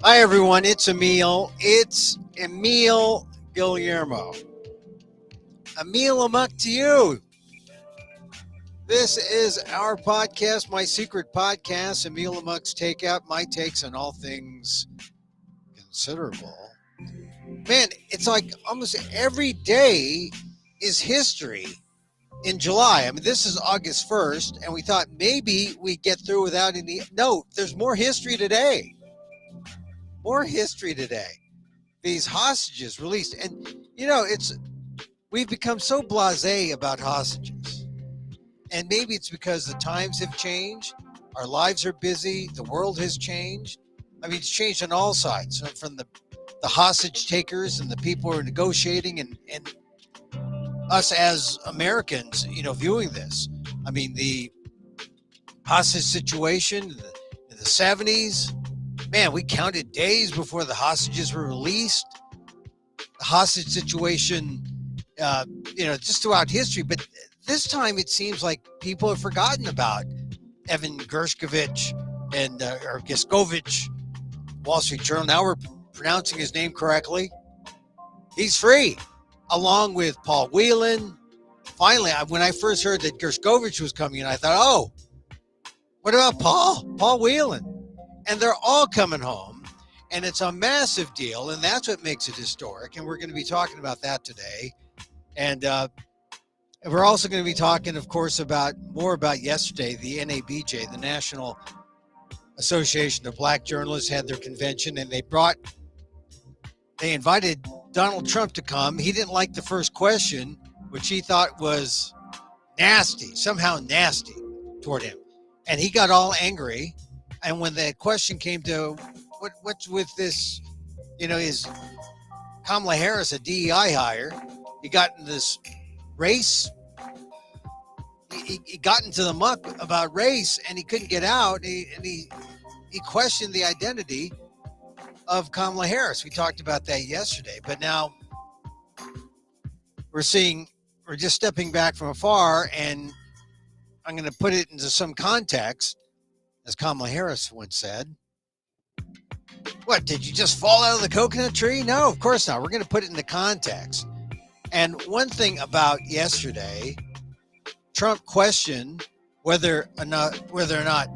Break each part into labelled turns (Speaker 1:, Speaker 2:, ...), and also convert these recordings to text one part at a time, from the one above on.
Speaker 1: Hi, everyone. It's Emil. It's Emil Guillermo. Emil, Amok to you. This is our podcast, my secret podcast, Emil Amok's Takeout, my takes on all things considerable. Man, it's like almost every day is history in July. I mean, this is August 1st, and we thought maybe we'd get through without any. No, there's more history today. More history today. These hostages released. And, we've become so blasé about hostages. And maybe it's because the times have changed. Our lives are busy. The world has changed. I mean, it's changed on all sides, from the hostage takers and the people who are negotiating and us as Americans, viewing this. I mean, the hostage situation in the 70s, man, we counted days before the hostages were released. The hostage situation, just throughout history. But this time it seems like people have forgotten about Evan Gershkovich or Giskovich, Wall Street Journal. Now we're pronouncing his name correctly. He's free, along with Paul Whelan. Finally, when I first heard that Gershkovich was coming in, I thought, oh, what about Paul Whelan? And they're all coming home, and it's a massive deal, and that's what makes it historic. And we're going to be talking about that today. And we're also going to be talking, of course, more about yesterday. The NABJ, the National Association of Black Journalists, had their convention, and they invited Donald Trump to come. He didn't like the first question, which he thought was somehow nasty toward him. And he got all angry. And when the question came to what's with this, is Kamala Harris a DEI hire? He got in this race. He got into the muck about race, and he couldn't get out. He questioned the identity of Kamala Harris. We talked about that yesterday, but now we're just stepping back from afar, and I'm going to put it into some context. As Kamala Harris once said, what, did you just fall out of the coconut tree? No, of course not. We're going to put it into context. And one thing about yesterday, Trump questioned whether or not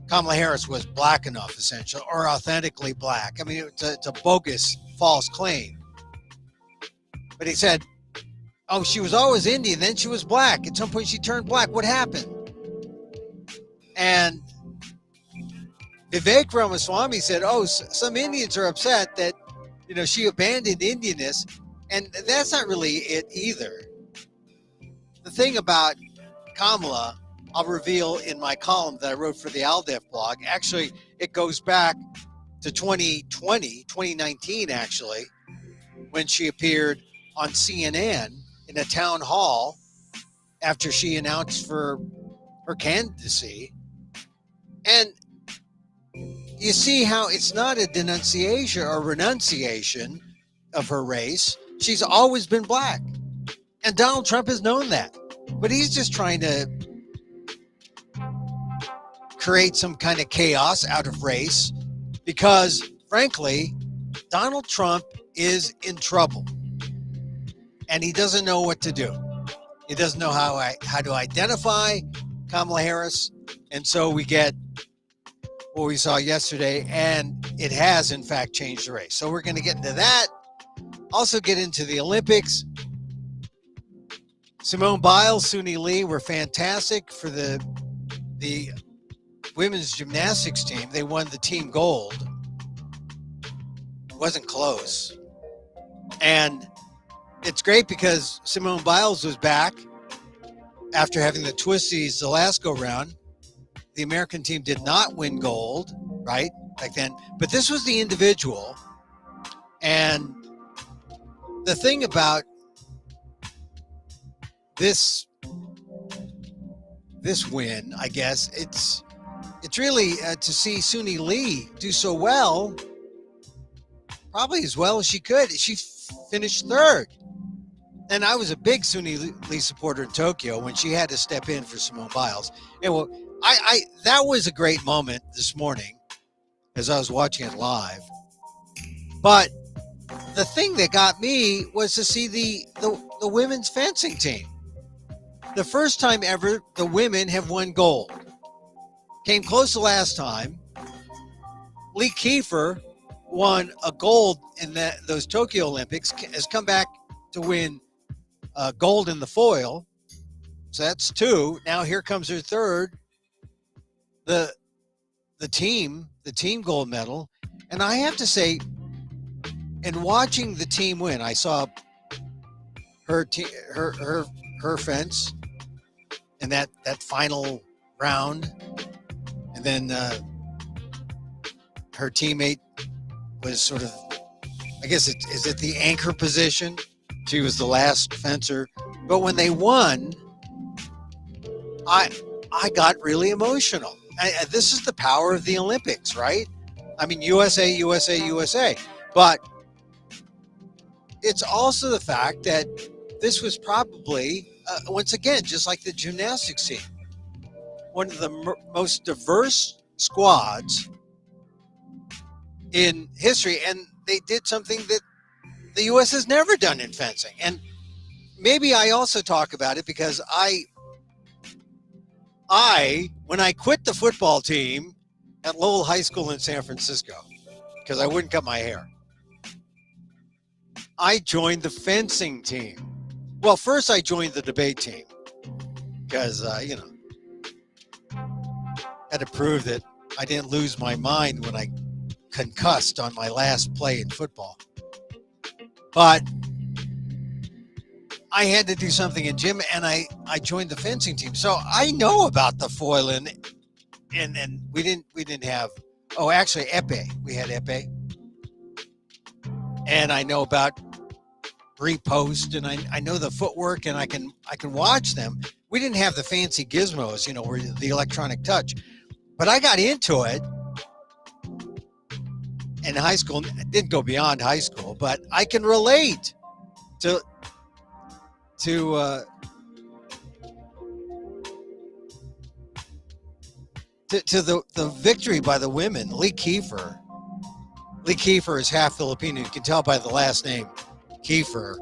Speaker 1: Kamala Harris was black enough, essentially, or authentically black. I mean, it's a bogus, false claim. But he said, oh, she was always Indian, then she was black. At some point she turned black. What happened? And Vivek Ramaswamy said, oh, some Indians are upset that, she abandoned Indianness. And that's not really it either. The thing about Kamala, I'll reveal in my column that I wrote for the Aldef blog. Actually, it goes back to 2019, actually, when she appeared on CNN in a town hall after she announced for her candidacy. And you see how it's not a denunciation or renunciation of her race. She's always been black. And Donald Trump has known that. But he's just trying to create some kind of chaos out of race because, frankly, Donald Trump is in trouble. And he doesn't know what to do. He doesn't know how to identify Kamala Harris. And so we get what we saw yesterday, and it has, in fact, changed the race. So we're going to get into that. Also get into the Olympics. Simone Biles, Suni Lee were fantastic for the women's gymnastics team. They won the team gold. It wasn't close. And it's great because Simone Biles was back after having the twisties the last go round. The American team did not win gold, right, back then. But this was the individual. And the thing about this win, I guess, it's really to see Suni Lee do so well, probably as well as she could. She finished third. And I was a big Suni Lee supporter in Tokyo when she had to step in for Simone Biles. And well, that was a great moment this morning as I was watching it live. But the thing that got me was to see the women's fencing team. The first time ever the women have won gold. Came close the last time. Lee Kiefer won a gold in those Tokyo Olympics, has come back to win gold in the foil. So that's 2. Now here comes her third. The team gold medal. And I have to say, in watching the team win, I saw her fence in that final round, and then her teammate was sort of, I guess is it the anchor position? She was the last fencer. But when they won, I got really emotional. This is the power of the Olympics, right? I mean, USA, USA, USA. But it's also the fact that this was probably, once again, just like the gymnastics team, one of the most diverse squads in history. And they did something that the U.S. has never done in fencing. And maybe I also talk about it because when I quit the football team at Lowell High School in San Francisco, because I wouldn't cut my hair, I joined the fencing team. Well, first I joined the debate team because, had to prove that I didn't lose my mind when I concussed on my last play in football. But I had to do something in gym, and I joined the fencing team. So I know about the foil, and we didn't have, actually épée. We had épée. And I know about repost, and I know the footwork, and I can watch them. We didn't have the fancy gizmos, where the electronic touch. But I got into it in high school. I didn't go beyond high school, but I can relate to the victory by the women. Lee Kiefer is half Filipino. You can tell by the last name, Kiefer.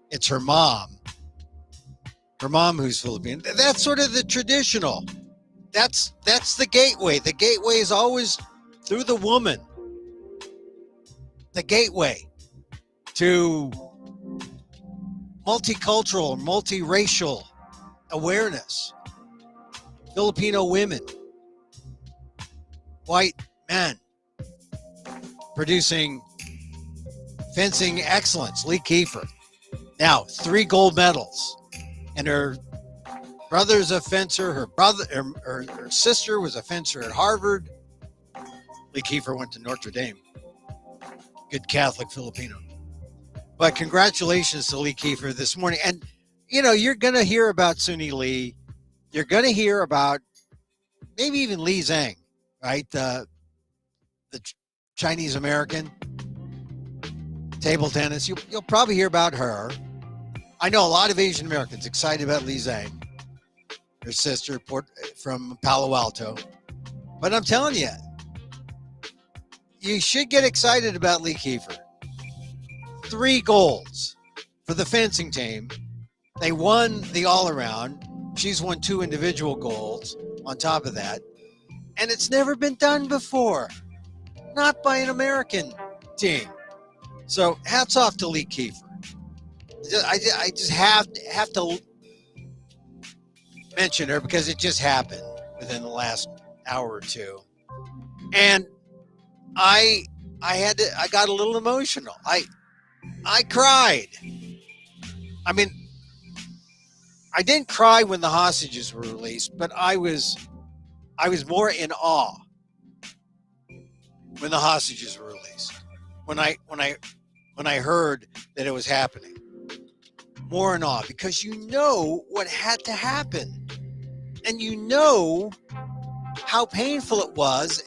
Speaker 1: It's her mom who's Filipino. That's sort of the traditional. That's the gateway. The gateway is always through the woman. The gateway to multicultural, multiracial awareness. Filipino women, white men, producing fencing excellence. Lee Kiefer. Now, 3 gold medals. And her brother's a fencer. Her sister was a fencer at Harvard. Lee Kiefer went to Notre Dame. Good Catholic Filipino. But congratulations to Lee Kiefer this morning. And, you're going to hear about Suni Lee. You're going to hear about maybe even Li Zhang, right? The Chinese American table tennis. You'll probably hear about her. I know a lot of Asian Americans excited about Li Zhang, her sister from Palo Alto. But I'm telling you, you should get excited about Lee Kiefer. 3 golds for the fencing team. They won the all-around. She's won 2 individual golds on top of that. And it's never been done before. Not by an American team. So hats off to Lee Kiefer. I just have to mention her because it just happened within the last hour or two. And I got a little emotional. I cried. I mean, I didn't cry when the hostages were released, but I was more in awe when the hostages were released. When I heard that it was happening. More in awe because you know what had to happen. And you know how painful it was.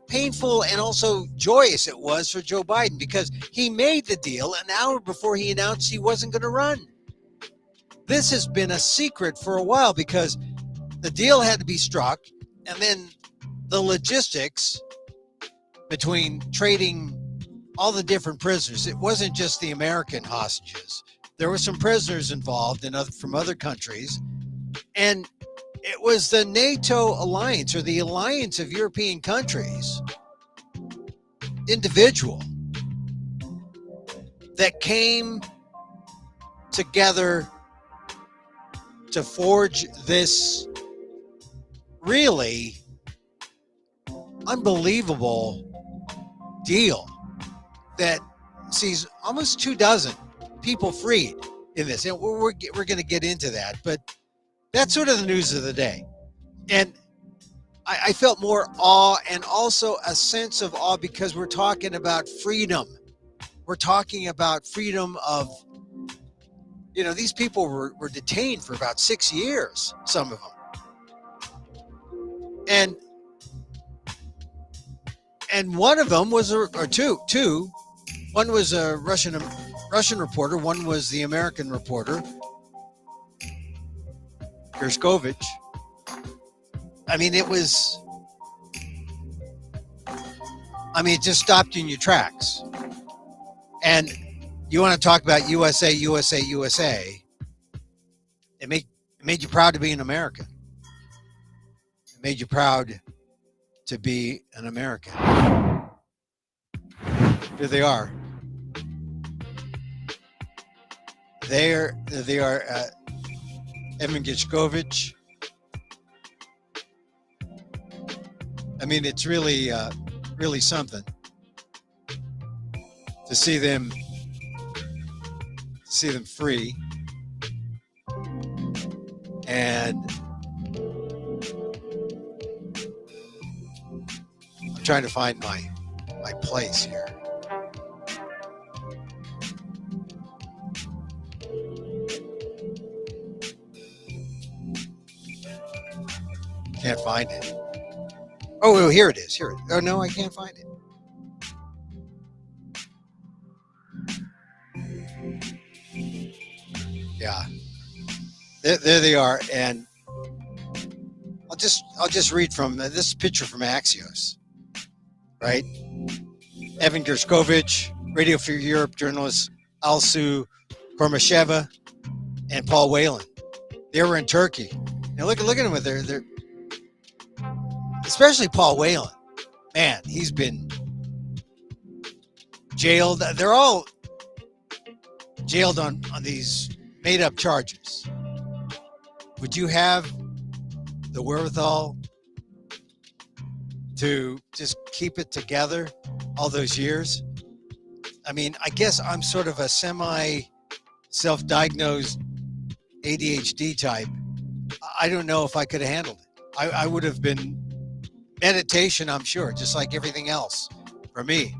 Speaker 1: Painful and also joyous it was for Joe Biden because he made the deal an hour before he announced he wasn't going to run. This has been a secret for a while because the deal had to be struck, and then the logistics between trading all the different prisoners. It wasn't just the American hostages. There were some prisoners involved from other countries. And it was the NATO alliance, or the alliance of European countries, individual, that came together to forge this really unbelievable deal that sees almost 24 people freed in this. And we're going to get into that, but that's sort of the news of the day. And I felt more awe, and also a sense of awe, because we're talking about freedom. We're talking about freedom of, these people were detained for about 6 years, some of them. And one of them was, or two, one was a Russian reporter, one was the American reporter, Gershkovich. It just stopped you in your tracks. And you want to talk about USA, USA, USA. It made you proud to be an American. It made you proud to be an American. Here they are. They are Emil Gershkovich. It's really, really something to see them free. And I'm trying to find my place here. Can't find it. Oh, here it is. Oh, no, I can't find it. Yeah. There they are. And I'll just read from this picture from Axios, right? Evan Gershkovich, Radio Free Europe journalist Alsu Kormasheva, and Paul Whelan. They were in Turkey. Now look at them with their especially Paul Whelan. Man, he's been jailed. They're all jailed on these made up charges. Would you have the wherewithal to just keep it together all those years? I guess I'm sort of a semi self-diagnosed ADHD type. I don't know if I could have handled it. I would have been meditation, I'm sure, just like everything else for me.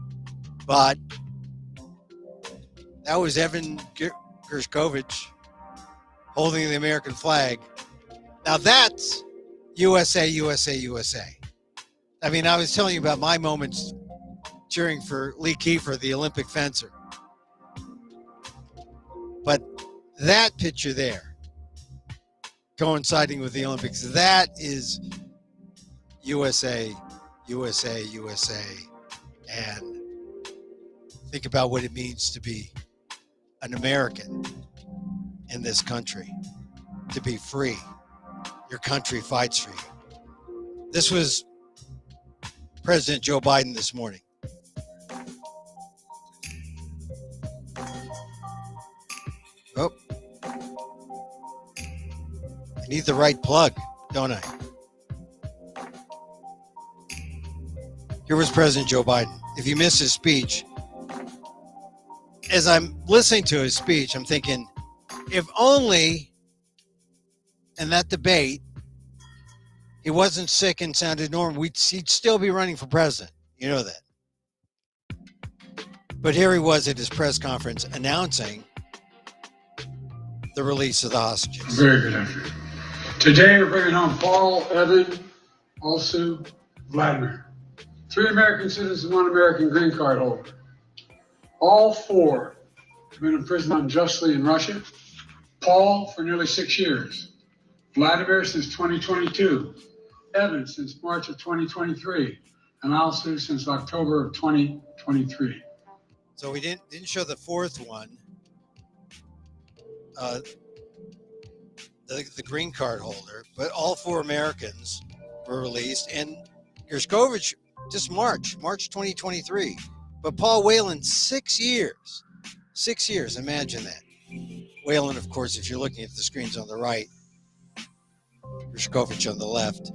Speaker 1: But that was Evan Gershkovich holding the American flag. Now that's USA, USA, USA. I was telling you about my moments cheering for Lee Kiefer, the Olympic fencer. But that picture there, coinciding with the Olympics, that is USA, USA, USA. And think about what it means to be an American in this country, to be free. Your country fights for you. This was President Joe Biden this morning. Oh, I need the right plug, don't I? Here was President Joe Biden. If you missed his speech, as I'm listening to his speech, I'm thinking, if only in that debate he wasn't sick and sounded normal, he'd still be running for president. You know that. But here he was at his press conference announcing the release of the hostages.
Speaker 2: Very good afternoon. Today we're bringing home Paul, Evan, also Vladimir. 3 American citizens and 1 American green card holder. All 4 have been imprisoned unjustly in Russia. Paul for nearly 6 years. Vladimir since 2022. Evan since March of 2023. And Alsu since October of 2023.
Speaker 1: So we didn't show the fourth one. The green card holder, but all 4 Americans were released, and Gershkovich just March 2023. But Paul Whelan, 6 years. 6 years, imagine that. Whelan, of course, if you're looking at the screens on the right, Gershkovich on the left.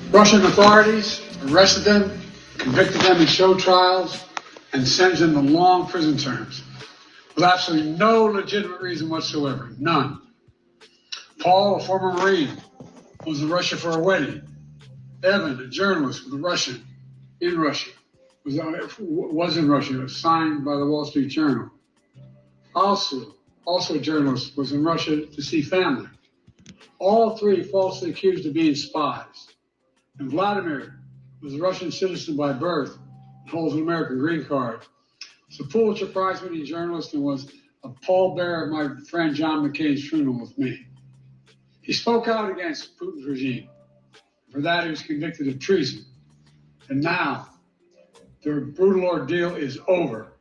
Speaker 2: Russian authorities arrested them, convicted them in show trials, and sentenced them to long prison terms with absolutely no legitimate reason whatsoever. None. Paul, a former Marine, was in Russia for a wedding. Evan, a journalist with a Russian, in Russia, was in Russia, signed by the Wall Street Journal. Also a journalist, was in Russia to see family. All 3 falsely accused of being spies. And Vladimir was a Russian citizen by birth and holds an American green card. He's a Pulitzer Prize-winning journalist and was a pallbearer of my friend John McCain's funeral with me. He spoke out against Putin's regime. For that, he was convicted of treason. And now, their brutal ordeal is over,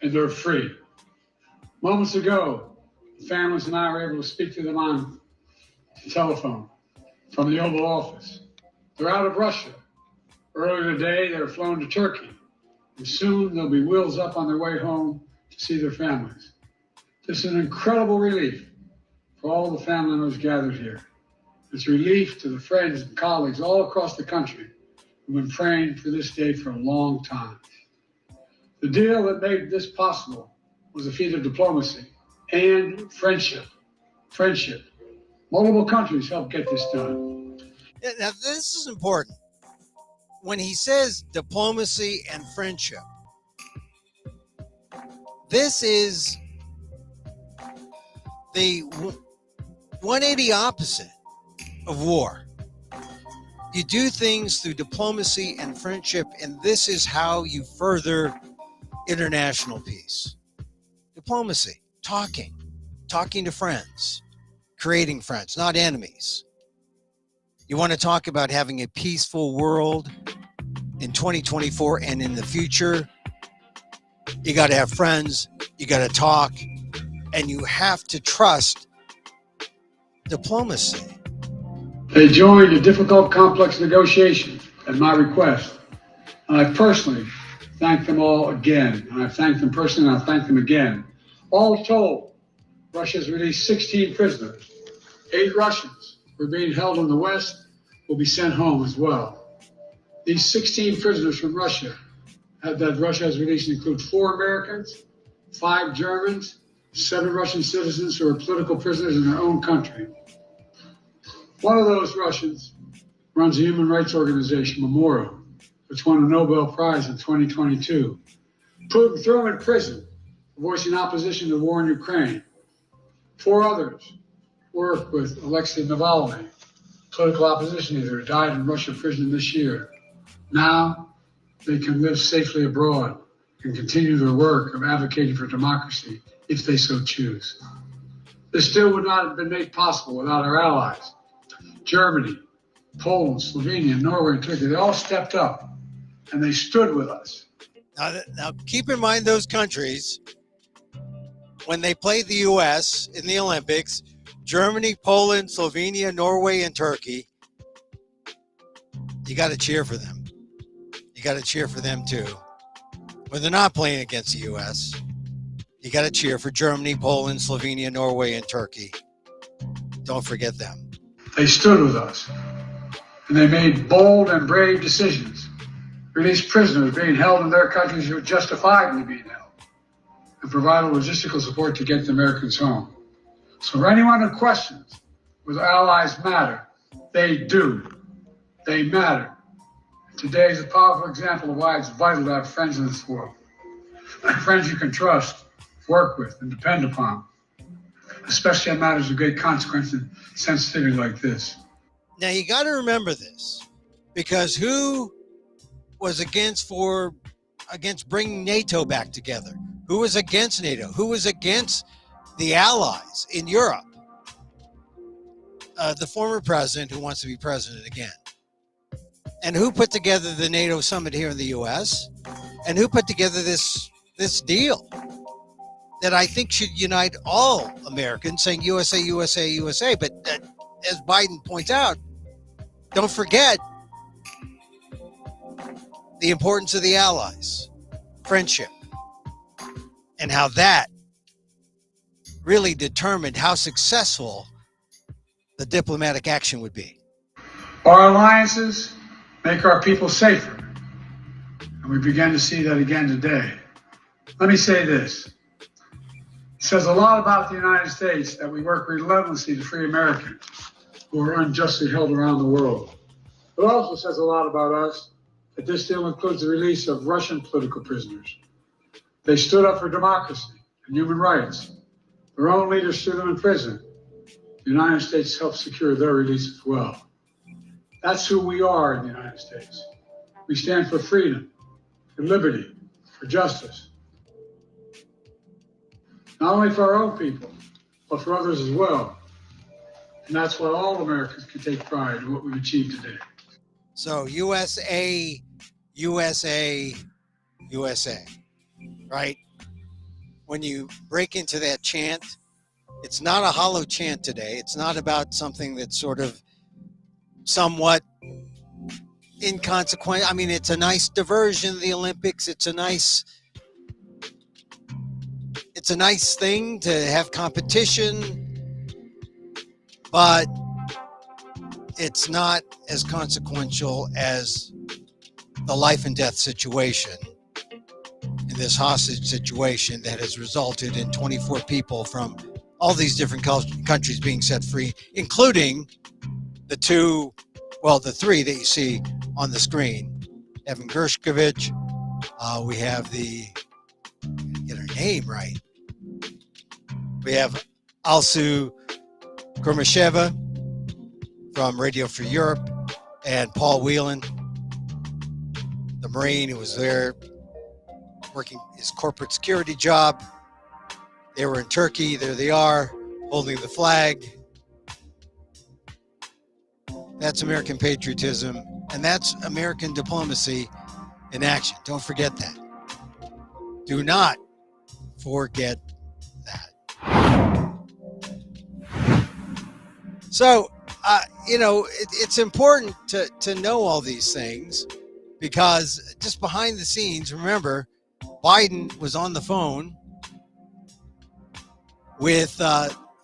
Speaker 2: and they're free. Moments ago, the families and I were able to speak to them on the telephone from the Oval Office. They're out of Russia. Earlier today, they were flown to Turkey. And soon, they'll be wheels up on their way home to see their families. This is an incredible relief for all the family members gathered here. It's relief to the friends and colleagues all across the country who've been praying for this day for a long time. The deal that made this possible was a feat of diplomacy and friendship. Friendship. Multiple countries helped get this done.
Speaker 1: Yeah, now, this is important. When he says diplomacy and friendship, this is the 180 opposite of war. You do things through diplomacy and friendship, and this is how you further international peace. Diplomacy, talking to friends, creating friends, not enemies. You want to talk about having a peaceful world in 2024 and in the future, you got to have friends, you got to talk, and you have to trust diplomacy.
Speaker 2: They joined a difficult, complex negotiation at my request. And I personally thank them all again. And I thank them personally, and I thank them again. All told, Russia has released 16 prisoners. 8 Russians who are being held in the West will be sent home as well. These 16 prisoners from Russia that Russia has released include 4 Americans, 5 Germans, 7 Russian citizens who are political prisoners in their own country. One of those Russians runs a human rights organization, Memorial, which won a Nobel Prize in 2022. Putin threw him in prison for voicing opposition to the war in Ukraine. 4 others work with Alexei Navalny, political opposition leader who died in Russian prison this year. Now they can live safely abroad and continue their work of advocating for democracy if they so choose. This deal would not have been made possible without our allies. Germany, Poland, Slovenia, Norway, and Turkey, they all stepped up and they stood with us.
Speaker 1: Now keep in mind those countries, when they played the U.S. in the Olympics, Germany, Poland, Slovenia, Norway, and Turkey, you got to cheer for them. You got to cheer for them too. When they're not playing against the U.S., you got to cheer for Germany, Poland, Slovenia, Norway, and Turkey. Don't forget them.
Speaker 2: They stood with us, and they made bold and brave decisions. Released prisoners being held in their countries who are justifiably being held, and provided logistical support to get the Americans home. So for anyone who questions whether allies matter, they do. They matter. Today is a powerful example of why it's vital to have friends in this world. Friends you can trust, work with, and depend upon, especially on matters of great consequence and sensitivity like this.
Speaker 1: Now you got to remember this, because who was against bringing NATO back together? Who was against NATO? Who was against the allies in Europe? The former president who wants to be president again. And who put together the NATO summit here in the U.S.? And who put together this deal that I think should unite all Americans, saying USA, USA, USA. But as Biden points out, don't forget the importance of the allies, friendship, and how that really determined how successful the diplomatic action would be.
Speaker 2: Our alliances make our people safer, and we begin to see that again today. Let me say this. It says a lot about the United States that we work relentlessly to free Americans who are unjustly held around the world. It also says a lot about us that this deal includes the release of Russian political prisoners. They stood up for democracy and human rights. Their own leaders threw them in prison. The United States helped secure their release as well. That's who we are in the United States. We stand for freedom, for liberty, for justice. Not only for our own people, but for others as well. And that's why all Americans can take pride in what we've achieved today.
Speaker 1: So USA, USA, USA, right? When you break into that chant, it's not a hollow chant today. It's not about something that's sort of somewhat inconsequential. I mean, it's a nice diversion of the Olympics. It's a nice thing to have competition, but it's not as consequential as the life and death situation in this hostage situation that has resulted in 24 people from all these different countries being set free, including the three that you see on the screen. Evan Gershkovich, we have get her name right. We have Alsu Kurmasheva from Radio Free Europe, and Paul Whelan, the Marine who was there working his corporate security job. They were in Turkey. There they are, holding the flag. That's American patriotism, and that's American diplomacy in action. Don't forget that. Do not forget that. So, it's important to know all these things, because just behind the scenes, remember, Biden was on the phone with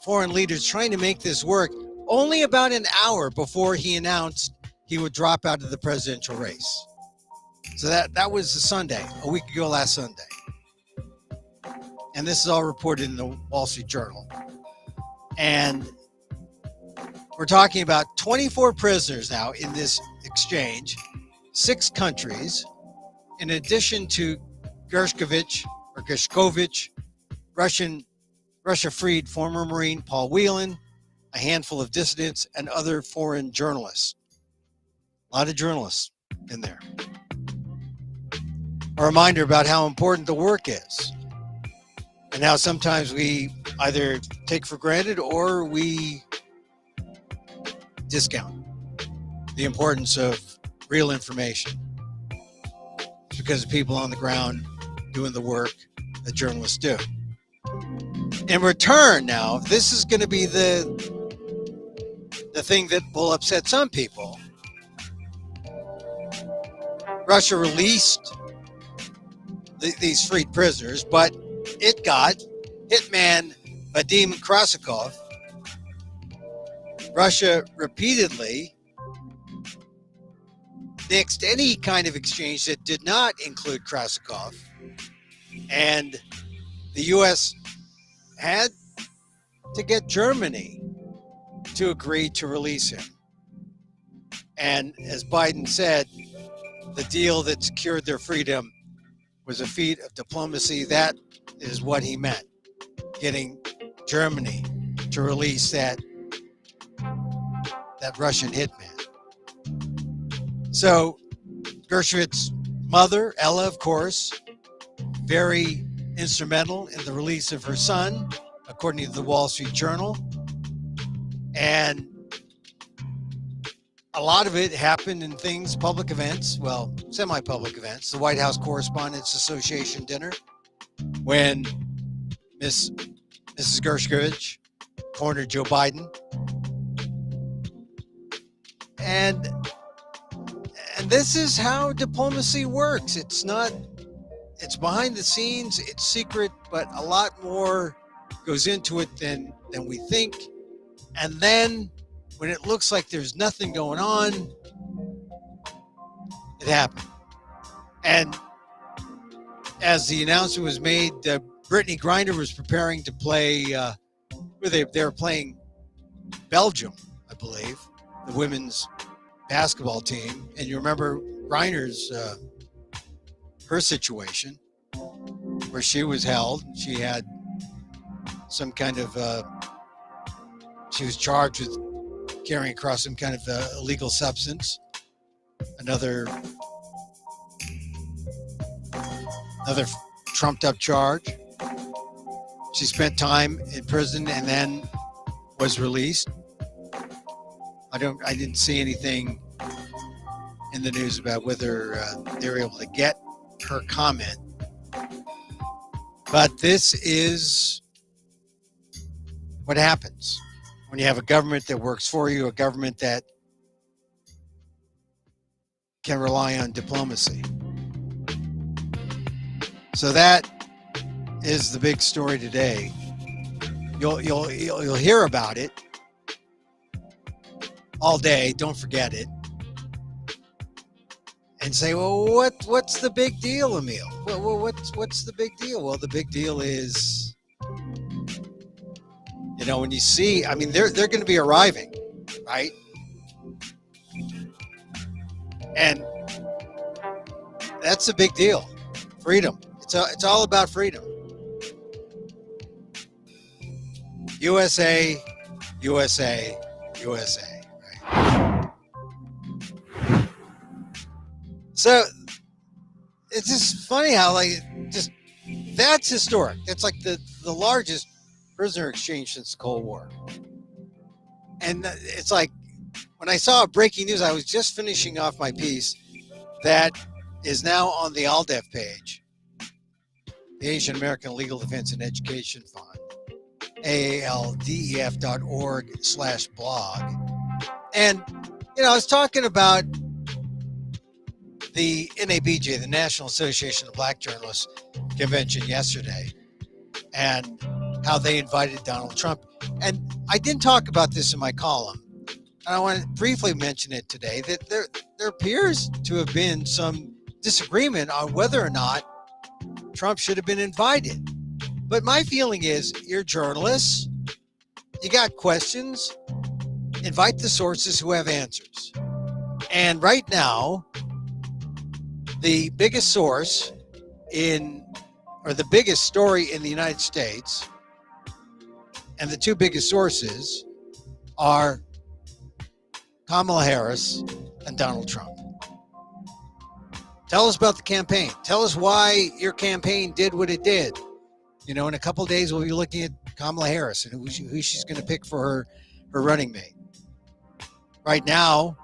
Speaker 1: foreign leaders trying to make this work only about an hour before he announced he would drop out of the presidential race. So that was a Sunday, a week ago last Sunday. And this is all reported in the Wall Street Journal. And we're talking about 24 prisoners now in this exchange, 6 countries, in addition to Gershkovich, Russia freed former Marine Paul Whelan, a handful of dissidents, and other foreign journalists. A lot of journalists in there. A reminder about how important the work is, and how sometimes we either take for granted or we discount the importance of real information. It's because of people on the ground doing the work that journalists do. In return, now, this is going to be the thing that will upset some people. Russia released these freed prisoners, but it got hitman Vadim Krasikov. Russia repeatedly nixed any kind of exchange that did not include Krasikov, and the U.S. had to get Germany to agree to release him. And as Biden said, the deal that secured their freedom was a feat of diplomacy. That is what he meant, getting Germany to release that Russian hitman. So Gershkovich's mother, Ella, of course, very instrumental in the release of her son, according to the Wall Street Journal. And a lot of it happened in things, public events, well, semi-public events. The White House Correspondents Association dinner, when Mrs. Gershkovich cornered Joe Biden. And this is how diplomacy works. It's behind the scenes, it's secret, but a lot more goes into it than we think. And then when it looks like there's nothing going on, it happened. And as the announcement was made, Brittany Griner was preparing to play, they were playing Belgium, I believe, the women's basketball team. And you remember Griner's, her situation, where she was held. She had some kind of, she was charged with carrying across some kind of illegal substance. Another trumped up charge. She spent time in prison and then was released. I didn't see anything in the news about whether they were able to get her comment. But this is what happens when you have a government that works for you, a government that can rely on diplomacy. So that is the big story today. You'll hear about it all day. Don't forget it. And say, well, what's the big deal, Emil? Well, what's the big deal? Well, the big deal is, when you see, I mean, they're going to be arriving, right? And that's a big deal. Freedom. It's all about freedom. USA, USA, USA. Right? So it's just funny how that's historic. It's like the largest prisoner exchange since the Cold War. And it's like when I saw breaking news, I was just finishing off my piece that is now on the ALDEF page, the Asian American Legal Defense and Education Fund, aaldef.org/blog. And, I was talking about the NABJ, the National Association of Black Journalists convention yesterday, and how they invited Donald Trump. And I didn't talk about this in my column, and I want to briefly mention it today, that there appears to have been some disagreement on whether or not Trump should have been invited. But my feeling is, you're journalists, you got questions, invite the sources who have answers. And right now, the biggest source the biggest story in the United States, and the two biggest sources are Kamala Harris and Donald Trump. Tell us about the campaign. Tell us why your campaign did what it did. In a couple of days, we'll be looking at Kamala Harris and who she's going to pick for her running mate. Right now,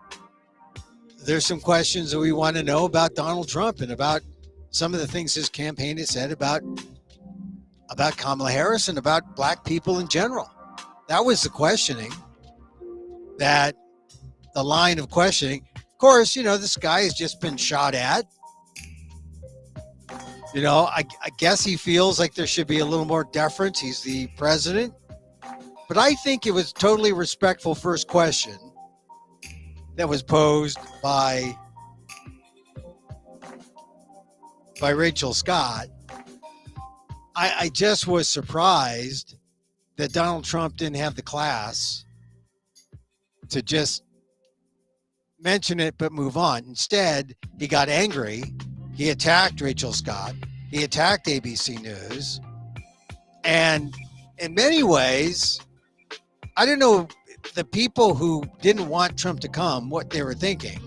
Speaker 1: there's some questions that we want to know about Donald Trump and about some of the things his campaign has said about Kamala Harris and about black people in general. That was the questioning, the line of questioning. Of course, this guy has just been shot at. I guess he feels like there should be a little more deference. He's the president. But I think it was totally respectful first question that was posed by Rachel Scott. I just was surprised that Donald Trump didn't have the class to just mention it but move on. Instead, he got angry. He attacked Rachel Scott. He attacked ABC News. And in many ways, I don't know the people who didn't want Trump to come, what they were thinking.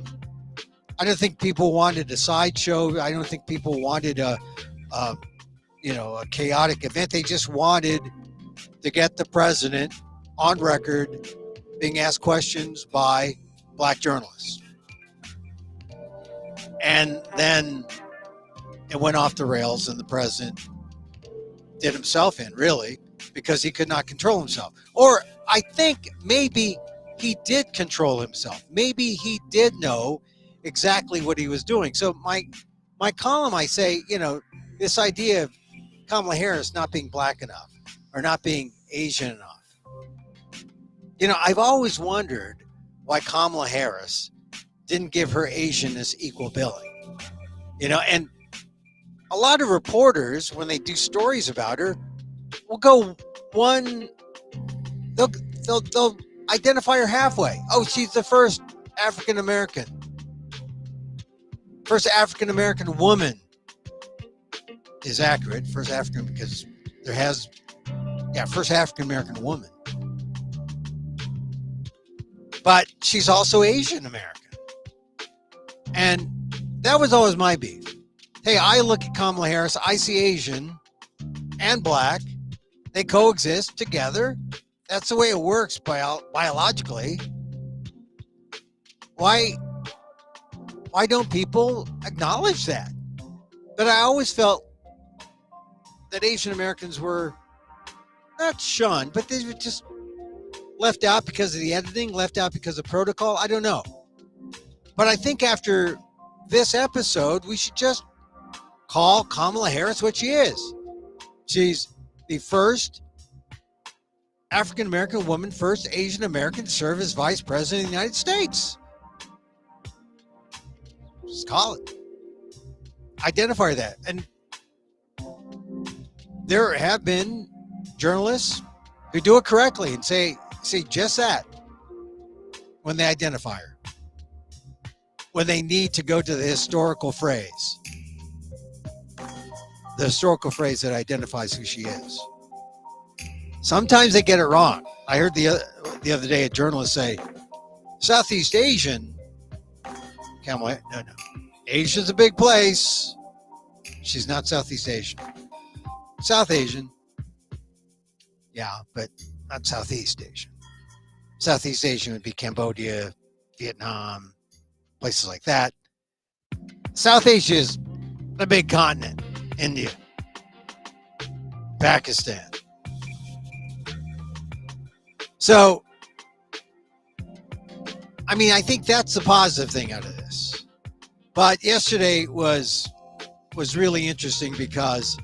Speaker 1: I don't think people wanted a sideshow. I don't think people wanted a chaotic event. They just wanted to get the president on record being asked questions by black journalists. And then it went off the rails, and the president did himself in, really, because he could not control himself. Or I think maybe he did control himself. Maybe he did know exactly what he was doing. So my column, I say, this idea of Kamala Harris not being black enough or not being Asian enough. I've always wondered why Kamala Harris didn't give her Asianness equal billing. And a lot of reporters, when they do stories about her, will go they'll identify her halfway. Oh, she's the first African American woman is accurate. First African, because first African American woman. But she's also Asian American. And that was always my beef. Hey, I look at Kamala Harris, I see Asian and black. They coexist together. That's the way it works biologically. Why don't people acknowledge that? But I always felt that Asian Americans were not shunned, but they were just left out because of the editing, left out because of protocol. I don't know. But I think after this episode, we should just call Kamala Harris what she is. She's the first African American woman, first Asian American to serve as vice president of the United States. Just call it. Identify that. And there have been journalists who do it correctly and say just that when they identify her. When they need to go to the historical phrase. The historical phrase that identifies who she is. Sometimes they get it wrong. I heard the other day a journalist say, Southeast Asian. No. Asia's a big place. She's not Southeast Asian. South Asian. Yeah, but not Southeast Asian. Southeast Asian would be Cambodia, Vietnam, places like that. South Asia is a big continent. India, Pakistan. So, I think that's the positive thing out of this. But yesterday was really interesting because,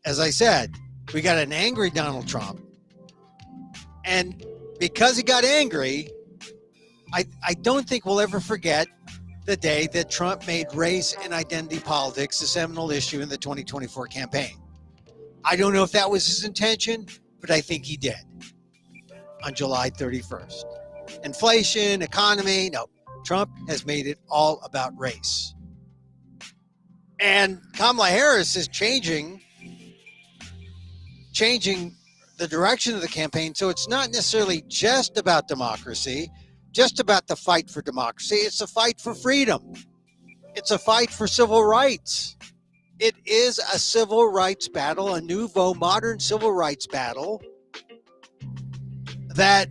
Speaker 1: as I said, we got an angry Donald Trump. And because he got angry, I don't think we'll ever forget the day that Trump made race and identity politics a seminal issue in the 2024 campaign. I don't know if that was his intention, but I think he did on July 31st. Inflation, economy, no. Trump has made it all about race. And Kamala Harris is changing the direction of the campaign. So it's not necessarily just about democracy, just about the fight for democracy. It's a fight for freedom. It's a fight for civil rights. It is a civil rights battle, a nouveau modern civil rights battle that,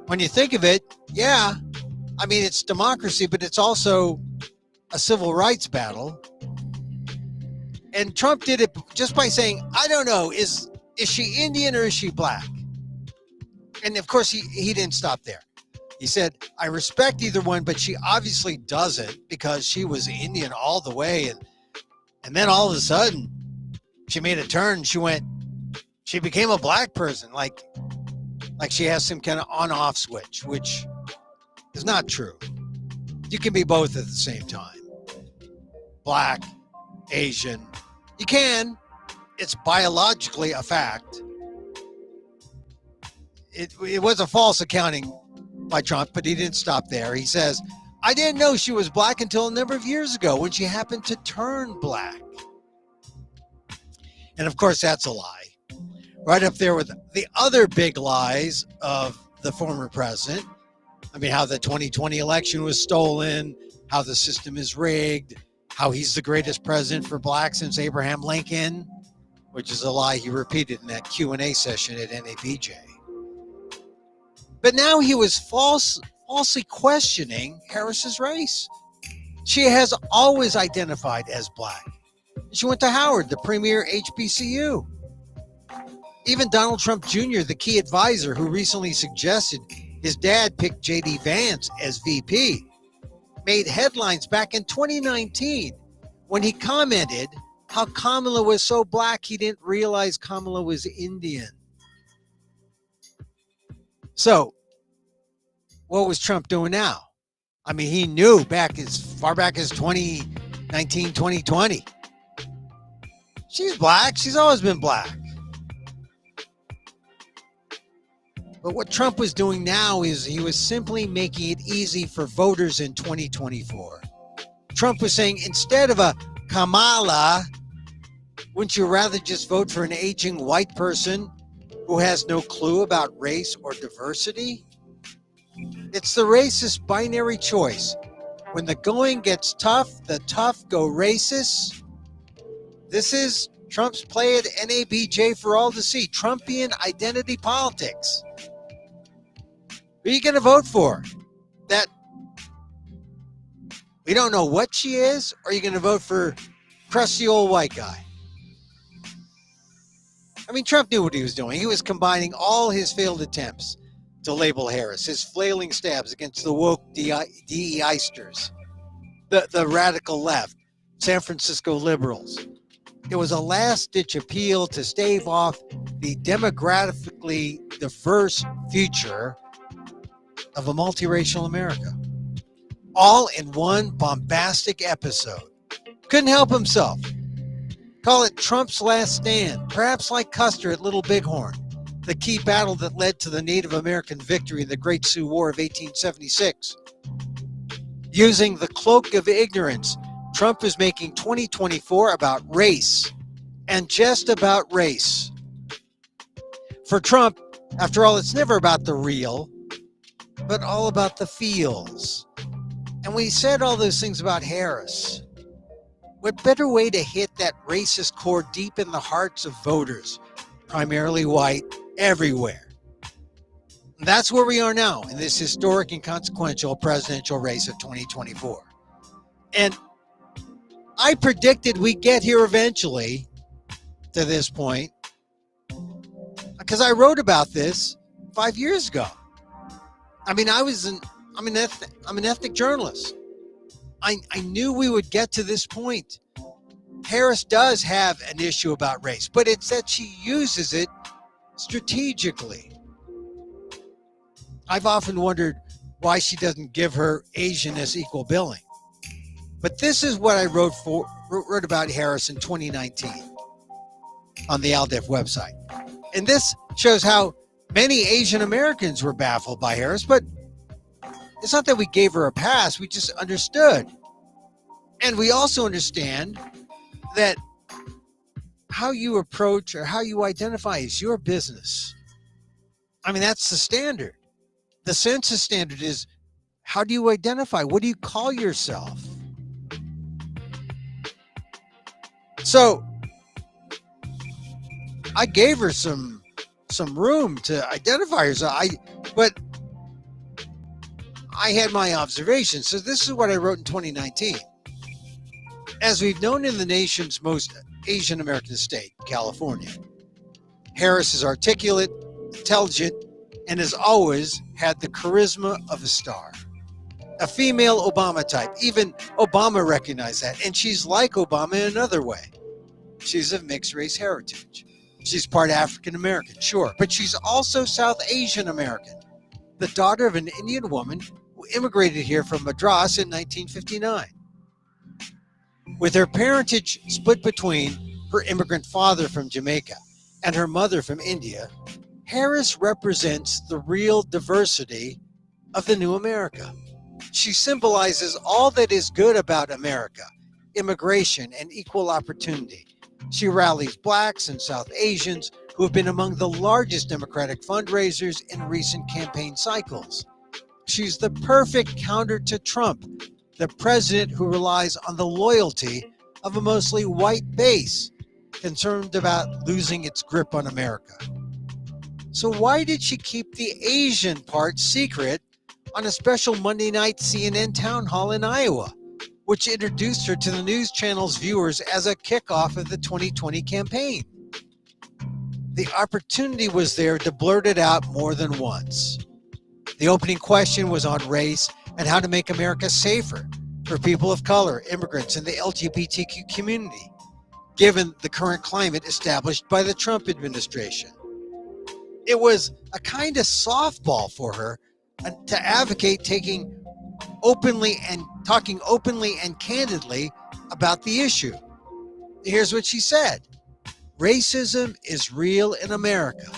Speaker 1: when you think of it, it's democracy, but it's also a civil rights battle. And Trump did it just by saying, I don't know, is she Indian or is she black? And of course, he didn't stop there. He said, I respect either one, but she obviously doesn't because she was Indian all the way. And then all of a sudden, she made a turn. She became a black person, like she has some kind of on-off switch, which is not true. You can be both at the same time. Black, Asian. You can. It's biologically a fact. It was a false accounting by Trump, but he didn't stop there. He says, I didn't know she was black until a number of years ago when she happened to turn black. And of course, that's a lie. Right up there with the other big lies of the former president. How the 2020 election was stolen, how the system is rigged, how he's the greatest president for blacks since Abraham Lincoln, which is a lie he repeated in that Q&A session at NABJ. But now he was falsely questioning Harris's race. She has always identified as black. She went to Howard, the premier HBCU. Even Donald Trump Jr., the key advisor who recently suggested his dad pick J.D. Vance as VP, made headlines back in 2019 when he commented how Kamala was so black he didn't realize Kamala was Indian. So, what was Trump doing now? I mean, he knew back as far back as 2019, 2020. She's black. She's always been black. But what Trump was doing now is he was simply making it easy for voters in 2024. Trump was saying, instead of a Kamala, wouldn't you rather just vote for an aging white person who has no clue about race or diversity? It's the racist binary choice. When the going gets tough, the tough go racist. This is Trump's play at NABJ for all to see. Trumpian identity politics. Who are you going to vote for? That we don't know what she is, or are you going to vote for crusty old white guy? I mean, Trump knew what he was doing. He was combining all his failed attempts to label Harris, his flailing stabs against the woke DEIsters, the radical left, San Francisco liberals. It was a last-ditch appeal to stave off the demographically diverse future of a multiracial America. All in one bombastic episode. Couldn't help himself. Call it Trump's last stand, perhaps like Custer at Little Bighorn, the key battle that led to the Native American victory in the Great Sioux War of 1876. Using the cloak of ignorance, Trump is making 2024 about race, and just about race. For Trump, after all, it's never about the real, but all about the feels. And we said all those things about Harris. What better way to hit that racist core deep in the hearts of voters, primarily white, everywhere? And that's where we are now in this historic and consequential presidential race of 2024. And I predicted we'd get here eventually to this point because I wrote about this 5 years ago. I mean, I'm an ethnic journalist. I knew we would get to this point. Harris does have an issue about race, but it's that she uses it strategically. I've often wondered why she doesn't give her Asianness equal billing. But this is what I wrote about Harris in 2019 on the ALDEF website. And this shows how many Asian Americans were baffled by Harris, but it's not that we gave her a pass, we just understood. And we also understand that how you approach or how you identify is your business. I mean, that's the standard. The census standard is, how do you identify? What do you call yourself? So I gave her some room to identify herself. But I had my observations. So this is what I wrote in 2019. As we've known in the nation's most Asian American state, California, Harris is articulate, intelligent, and has always had the charisma of a star. A female Obama type. Even Obama recognized that. And she's like Obama in another way. She's of mixed race heritage. She's part African American, sure, but she's also South Asian American, the daughter of an Indian woman who immigrated here from Madras in 1959. With her parentage split between her immigrant father from Jamaica and her mother from India, Harris represents the real diversity of the new America. She symbolizes all that is good about America, immigration and equal opportunity. She rallies blacks and South Asians who have been among the largest Democratic fundraisers in recent campaign cycles. She's the perfect counter to Trump, the president who relies on the loyalty of a mostly white base, concerned about losing its grip on America. So why did she keep the Asian part secret on a special Monday night CNN town hall in Iowa, which introduced her to the news channel's viewers as a kickoff of the 2020 campaign? The opportunity was there to blurt it out more than once. The opening question was on race and how to make America safer for people of color, immigrants, and the LGBTQ community, given the current climate established by the Trump administration. It was a kind of softball for her to advocate talking openly and candidly about the issue. Here's what she said. Racism is real in America.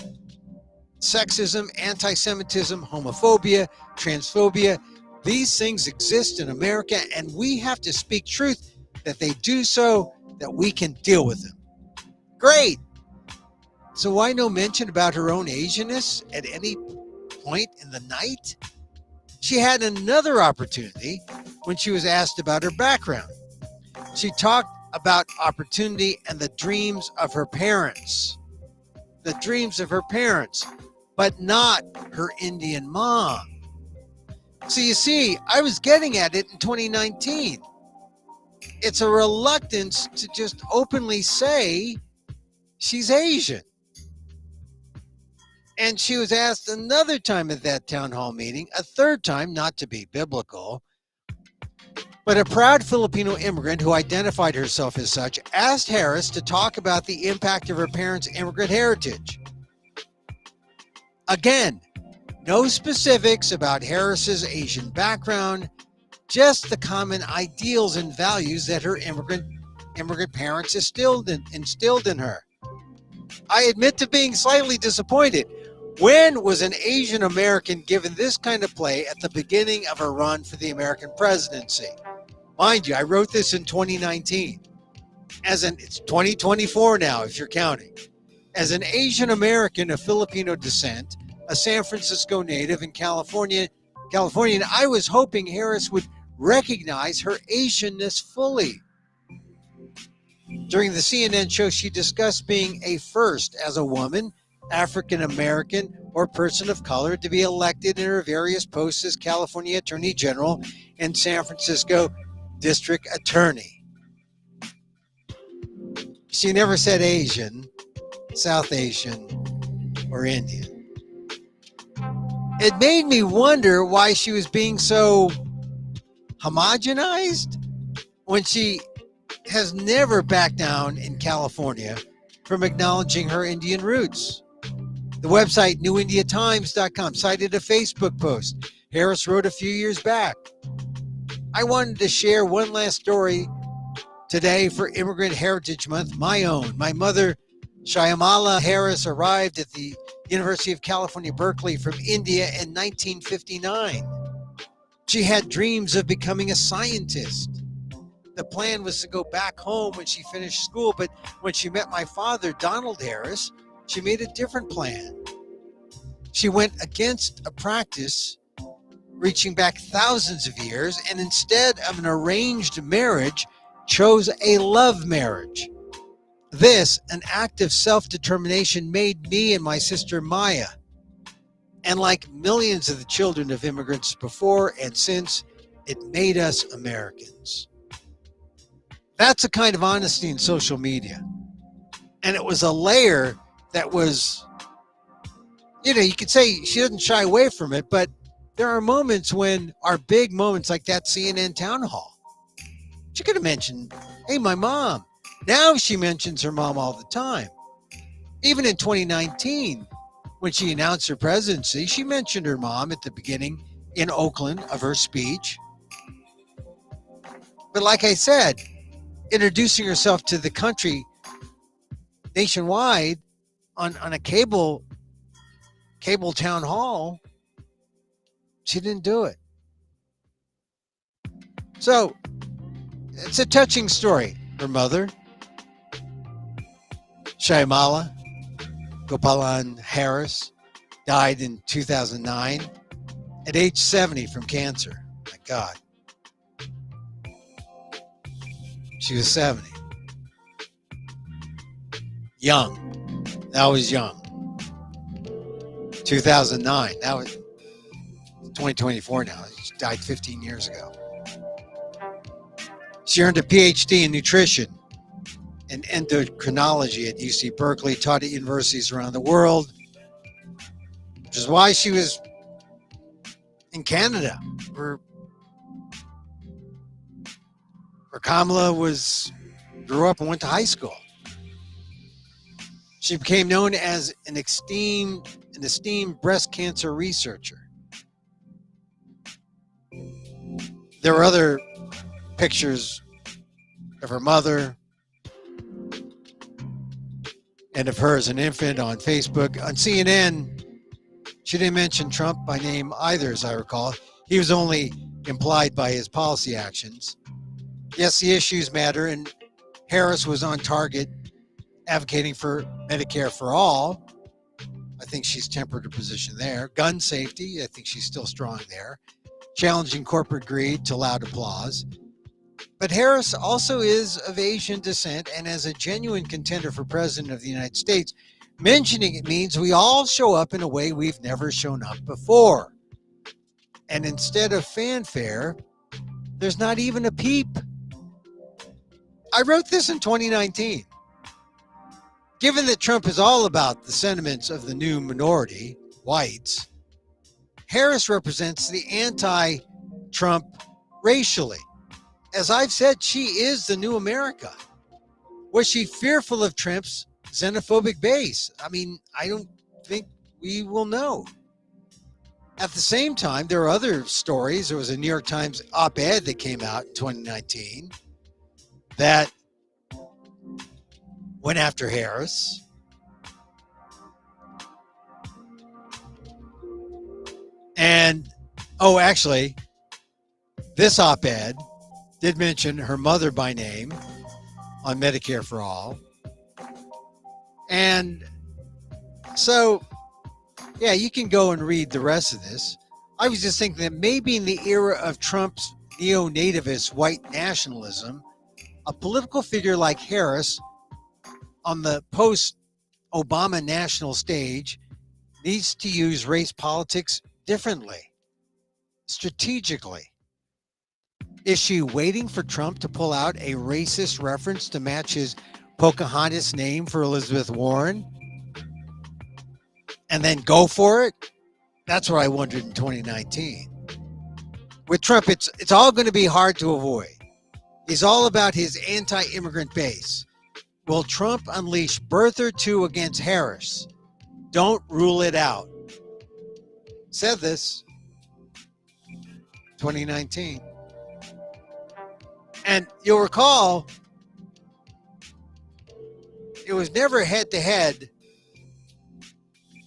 Speaker 1: Sexism, anti-Semitism, homophobia, transphobia, these things exist in America, and we have to speak truth that they do so that we can deal with them. Great. So why no mention about her own Asianness at any point in the night? She had another opportunity when she was asked about her background. She talked about opportunity and the dreams of her parents. The dreams of her parents, but not her Indian mom. So you see, I was getting at it in 2019. It's a reluctance to just openly say she's Asian. And she was asked another time at that town hall meeting, a third time, not to be biblical, but a proud Filipino immigrant who identified herself as such asked Harris to talk about the impact of her parents' immigrant heritage. Again, no specifics about Harris's Asian background, just the common ideals and values that her immigrant parents instilled in her. I admit to being slightly disappointed. When was an Asian American given this kind of play at the beginning of a run for the American presidency? Mind you, I wrote this in 2019. It's 2024 now, if you're counting. As an Asian American of Filipino descent, a San Francisco native in California, I was hoping Harris would recognize her Asianness fully. During the CNN show, she discussed being a first as a woman, African American, or person of color to be elected in her various posts as California Attorney General and San Francisco District Attorney. She never said Asian, South Asian, or Indian. It made me wonder why she was being so homogenized when she has never backed down in California from acknowledging her Indian roots. The website newindiatimes.com cited a Facebook post Harris wrote a few years back. I wanted to share one last story today for Immigrant Heritage Month, my own. My mother, Shyamala Harris, arrived at the University of California, Berkeley from India in 1959. She had dreams of becoming a scientist. The plan was to go back home when she finished school, but when she met my father, Donald Harris, she made a different plan. She went against a practice reaching back thousands of years, and instead of an arranged marriage, chose a love marriage. This, an act of self-determination, made me and my sister Maya, and like millions of the children of immigrants before and since, it made us Americans. That's a kind of honesty in social media. And it was a layer that was, you could say she doesn't shy away from it, but there are moments when our big moments like that CNN town hall. She could have mentioned, hey, my mom. Now she mentions her mom all the time. Even in 2019, when she announced her presidency, she mentioned her mom at the beginning in Oakland of her speech. But like I said, introducing herself to the country nationwide on a cable town hall, she didn't do it. So it's a touching story. Her mother, Shyamala Gopalan Harris, died in 2009 at age 70 from cancer. My God. She was 70. Young. Always young. 2009. That was 2024 now. She died 15 years ago. She earned a PhD in nutrition and endocrinology at UC Berkeley, taught at universities around the world, which is why she was in Canada, where Kamala grew up and went to high school. She became known as an esteemed breast cancer researcher. There were other pictures of her mother and of her as an infant on Facebook. On CNN, she didn't mention Trump by name either, as I recall. He was only implied by his policy actions. Yes, the issues matter, and Harris was on target advocating for Medicare for all. I think she's tempered her position there. Gun safety, I think she's still strong there. Challenging corporate greed to loud applause. But Harris also is of Asian descent, and as a genuine contender for president of the United States, mentioning it means we all show up in a way we've never shown up before. And instead of fanfare, there's not even a peep. I wrote this in 2019. Given that Trump is all about the sentiments of the new minority, whites, Harris represents the anti-Trump racially. As I've said, she is the new America. Was she fearful of Trump's xenophobic base? I mean, I don't think we will know. At the same time, there are other stories. There was a New York Times op-ed that came out in 2019 that went after Harris. And, actually, this op-ed did mention her mother by name on Medicare for All. And so, yeah, you can go and read the rest of this. I was just thinking that maybe in the era of Trump's neo-nativist white nationalism, a political figure like Harris on the post-Obama national stage needs to use race politics differently, strategically. Is she waiting for Trump to pull out a racist reference to match his Pocahontas name for Elizabeth Warren and then go for it? That's what I wondered in 2019. With Trump, it's all going to be hard to avoid. He's all about his anti-immigrant base. Will Trump unleash birther 2 against Harris? Don't rule it out. Said this 2019. And you'll recall, it was never head-to-head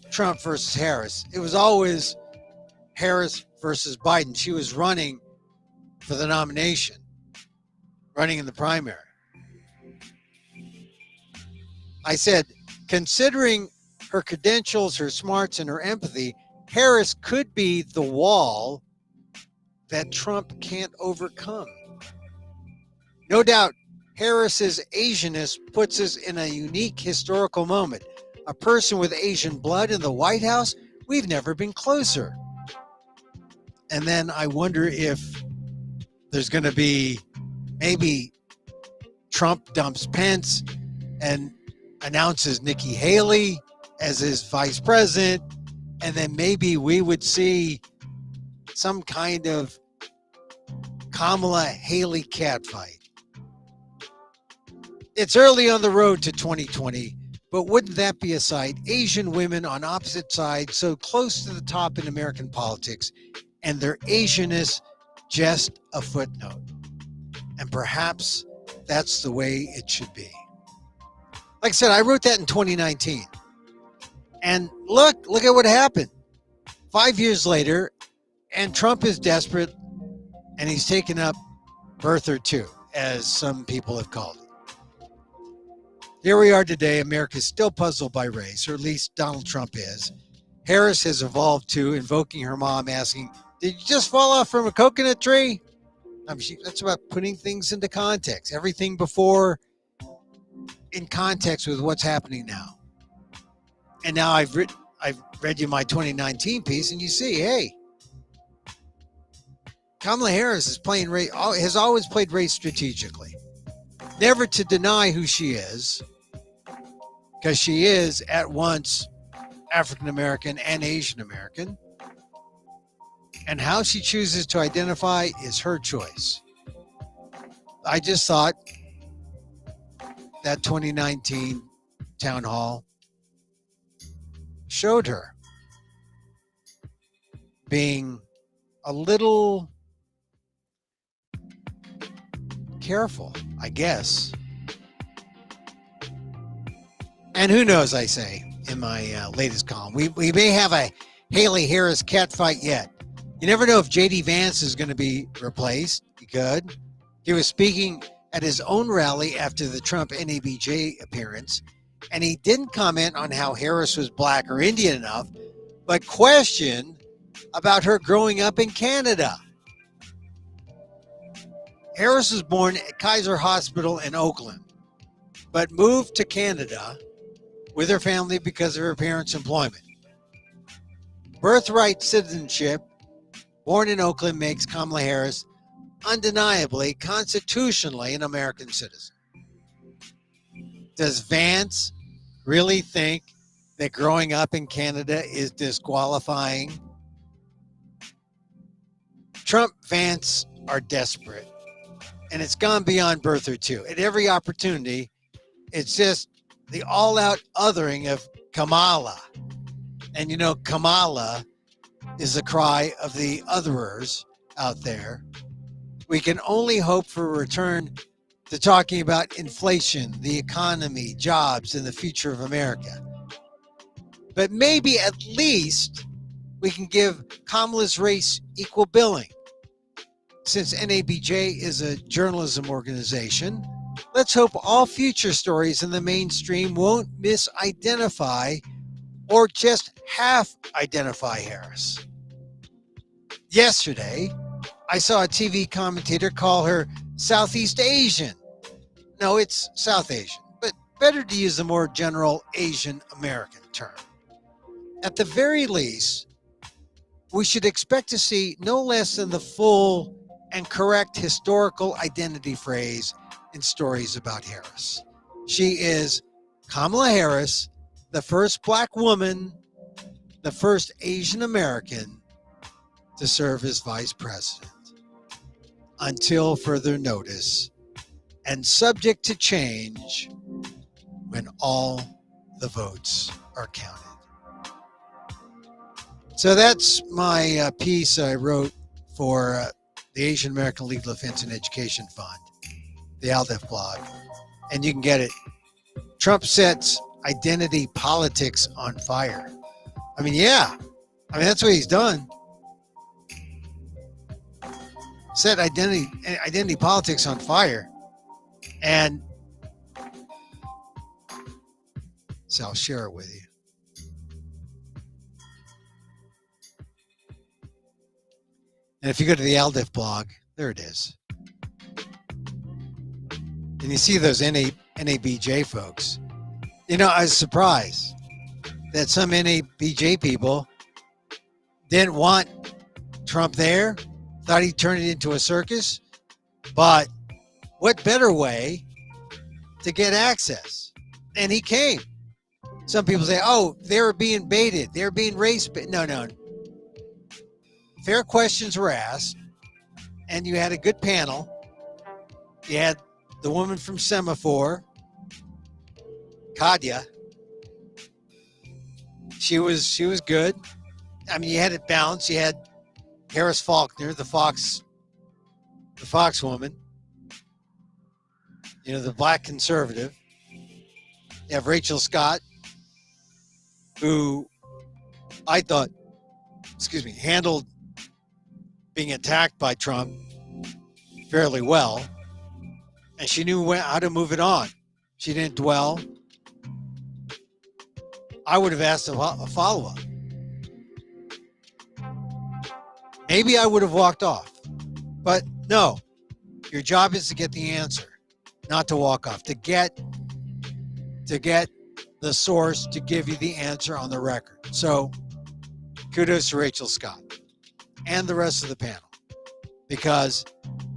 Speaker 1: Trump versus Harris. It was always Harris versus Biden. She was running for the nomination, running in the primary. I said, considering her credentials, her smarts, and her empathy, Harris could be the wall that Trump can't overcome. No doubt, Harris's Asianness puts us in a unique historical moment. A person with Asian blood in the White House, we've never been closer. And then I wonder if there's going to be maybe Trump dumps Pence and announces Nikki Haley as his vice president, and then maybe we would see some kind of Kamala Haley catfight. It's early on the road to 2020, but wouldn't that be a sight? Asian women on opposite sides, so close to the top in American politics, and their Asianness just a footnote. And perhaps that's the way it should be. Like I said, I wrote that in 2019. And look at what happened. 5 years later, and Trump is desperate, and he's taken up birther 2, as some people have called it. Here we are today. America's still puzzled by race, or at least Donald Trump is. Harris has evolved to invoking her mom, asking, "Did you just fall off from a coconut tree?" That's about putting things into context. Everything before in context with what's happening now. And now I've I've read you my 2019 piece, and you see, hey, Kamala Harris has always played race strategically, never to deny who she is, because she is at once African American and Asian American, and how she chooses to identify is her choice. I just thought that 2019 town hall showed her being a little careful, I guess. And who knows, I say in my latest column, we may have a Haley Harris catfight yet. You never know if J.D. Vance is going to be replaced. He could. He was speaking at his own rally after the Trump NABJ appearance, and he didn't comment on how Harris was black or Indian enough, but questioned about her growing up in Canada. Harris was born at Kaiser Hospital in Oakland, but moved to Canada with her family because of her parents' employment. Birthright citizenship, born in Oakland, makes Kamala Harris undeniably, constitutionally, an American citizen. Does Vance really think that growing up in Canada is disqualifying? Trump, Vance are desperate, and it's gone beyond birther too. At every opportunity, it's just the all-out othering of Kamala. And you know, Kamala is the cry of the otherers out there. We can only hope for a return to talking about inflation, the economy, jobs, and the future of America. But maybe at least we can give Kamala's race equal billing. Since NABJ is a journalism organization, let's hope all future stories in the mainstream won't misidentify or just half identify Harris. Yesterday, I saw a TV commentator call her Southeast Asian. No, it's South Asian, but better to use the more general Asian American term. At the very least, we should expect to see no less than the full and correct historical identity phrase in stories about Harris. She is Kamala Harris, the first black woman, the first Asian American to serve as vice president, until further notice, and subject to change when all the votes are counted. So that's my piece I wrote for the Asian American Legal Defense and Education Fund, the ALDEF blog, and you can get it. Trump sets identity politics on fire. Yeah. That's what he's done. Set identity politics on fire. And so I'll share it with you. And if you go to the ALDEF blog, there it is. And you see those NABJ folks. I was surprised that some NABJ people didn't want Trump there, thought he'd turn it into a circus. But what better way to get access? And he came. Some people say, oh, they were being baited. They were being race-baited. No. Fair questions were asked, and you had a good panel. You had the woman from Semaphore, Kadya. She was good. You had it balanced. You had Harris Faulkner, the Fox woman, the black conservative. You have Rachel Scott, who I thought, handled being attacked by Trump fairly well, and she knew how to move it on. She didn't dwell. I would have asked a follow-up. Maybe I would have walked off, but no. Your job is to get the answer, not to walk off. To get the source to give you the answer on the record. So kudos to Rachel Scott and the rest of the panel, because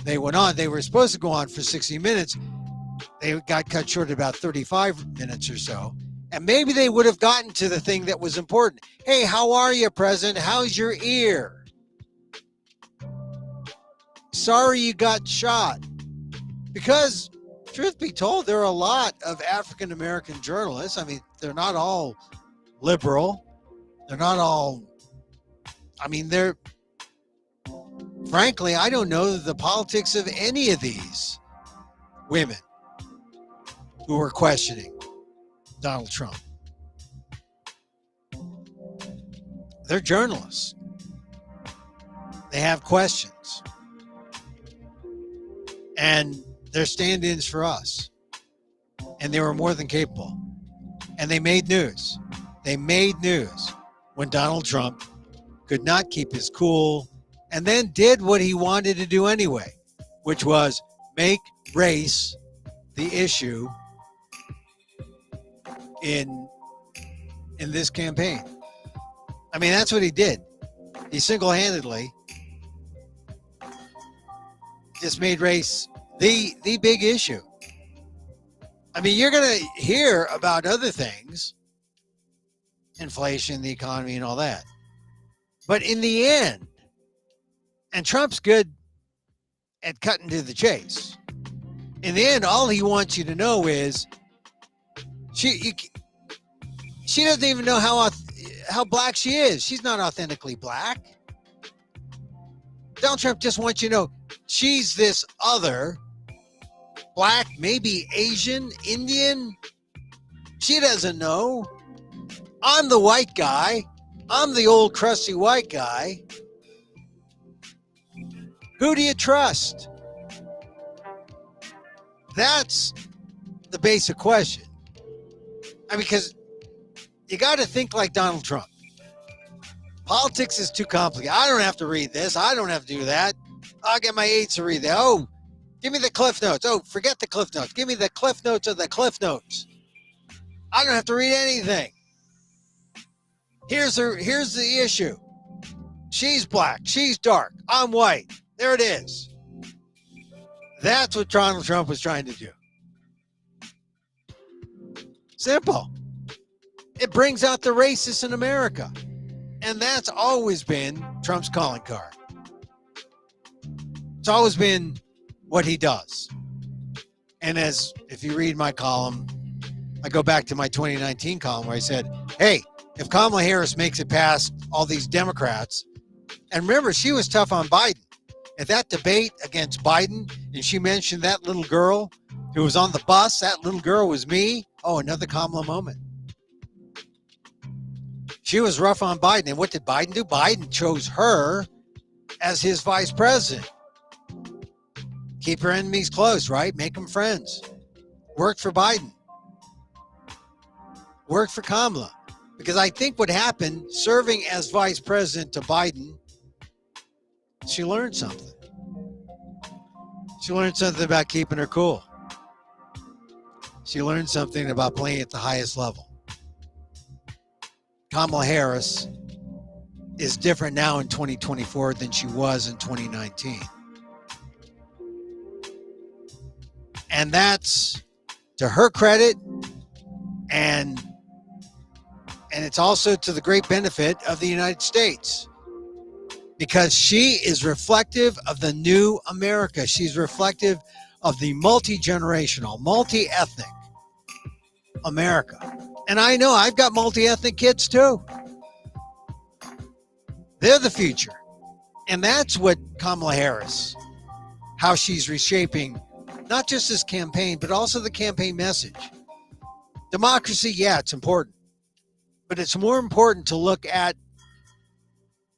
Speaker 1: they went on. They were supposed to go on for 60 minutes. They got cut short at about 35 minutes or so. And maybe they would have gotten to the thing that was important. Hey, how are you, President? How's your ear? Sorry you got shot. Because, truth be told, there are a lot of African-American journalists. I mean, they're not all liberal. They're not all, frankly, I don't know the politics of any of these women who are questioning Donald Trump. They're journalists. They have questions. And they're stand-ins for us. And they were more than capable. And they made news. They made news when Donald Trump could not keep his cool and then did what he wanted to do anyway, which was make race the issue in this campaign. I mean, that's what he did. He single-handedly just made race the big issue. I mean, you're going to hear about other things, inflation, the economy, and all that. But in the end, and Trump's good at cutting to the chase. In the end, all he wants you to know is she doesn't even know how black she is. She's not authentically black. Donald Trump just wants you to know she's this other black, maybe Asian, Indian. She doesn't know. I'm the white guy. I'm the old crusty white guy. Who do you trust? That's the basic question. I mean, because you got to think like Donald Trump. Politics is too complicated. I don't have to read this. I don't have to do that. I'll get my aides to read that. Oh, give me the Cliff Notes. Oh, forget the Cliff Notes. Give me the Cliff Notes of the Cliff Notes. I don't have to read anything. Here's the issue. She's black. She's dark. I'm white. There it is. That's what Donald Trump was trying to do. Simple. It brings out the racists in America. And that's always been Trump's calling card. It's always been what he does. And if you read my column, I go back to my 2019 column where I said, hey, if Kamala Harris makes it past all these Democrats, and remember, she was tough on Biden. At that debate against Biden, and she mentioned that little girl who was on the bus, that little girl was me. Oh, another Kamala moment. She was rough on Biden. And what did Biden do? Biden chose her as his vice president. Keep her enemies close, right? Make them friends. Worked for Biden. Worked for Kamala. Because I think what happened, serving as vice president to Biden, she learned something. She learned something about keeping her cool. She learned something about playing at the highest level. Kamala Harris is different now in 2024 than she was in 2019. And that's to her credit, and it's also to the great benefit of the United States, because she is reflective of the new America. She's reflective of the multi-generational, multi-ethnic America. And I know I've got multi-ethnic kids too. They're the future. And that's what Kamala Harris, how she's reshaping not just this campaign, but also the campaign message. Democracy, yeah, it's important. But it's more important to look at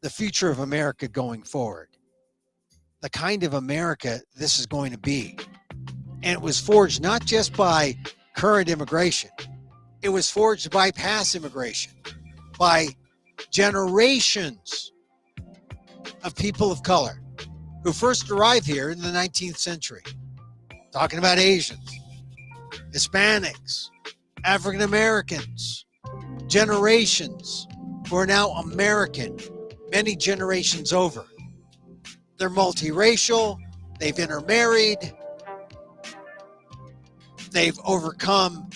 Speaker 1: the future of America going forward. The kind of America this is going to be. And it was forged not just by current immigration. It was forged by past immigration, by generations of people of color who first arrived here in the 19th century. Talking about Asians, Hispanics, African Americans, generations who are now American, many generations over. They're multiracial, they've intermarried, they've overcome